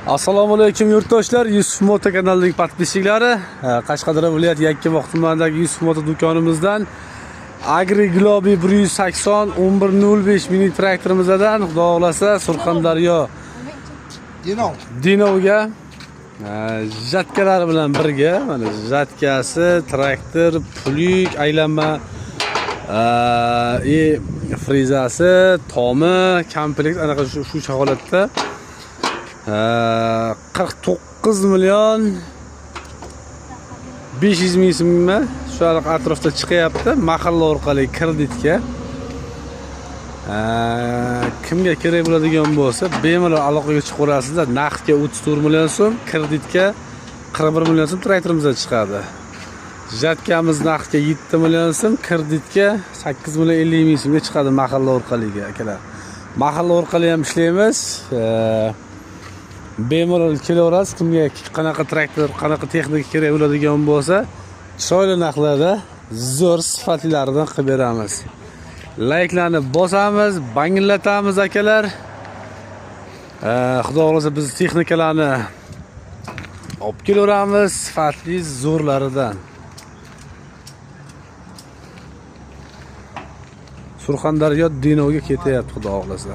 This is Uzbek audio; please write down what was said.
Assalomu alaykum yurtdoshlar, Yusuf Moto kanalining podpischiklari. Qashqadaryo viloyati Yakkabog' tumanidagi Yusuf Moto do'konimizdan Agri Globi 180 1105 mini traktorimizdan xudo xolasa Surxondaryo Dinovga jatkalari bilan birga, mana jatkasi, traktor, pulik, aylanma frizasi, tomi, komplekt anaqa shu holatda 49 million 500 ming so'mmi shu atrofda chiqyapti. Mahalla orqali kreditga kimga kerak bo'ladigan bo'lsa bemalol aloqaga chiqaverasizlar. Naqdga 34 million so'm, kreditga 41 million so'm traktorimizdan chiqadi. Jatkamiz naqdga 7 million so'm, kreditga 8 million 50 ming so'mga chiqadi mahalla orqaliga akalar. Mahalla orqali ham ishlaymiz. Bemalol kelaverasiz. Kimga qanaqa traktor, qanaqa texnika kerak bo'ladigan bo'lsa, chiroyli narxlarda zo'r sifatlaridan qilib beramiz. Layklarni bosamiz, bangillatamiz akalar. Xudo xolasa biz texnikalarni olib kelaveramiz, sifatli zo'rlaridan. Surxondaryo Dinovga ketyapti xudo xolasa.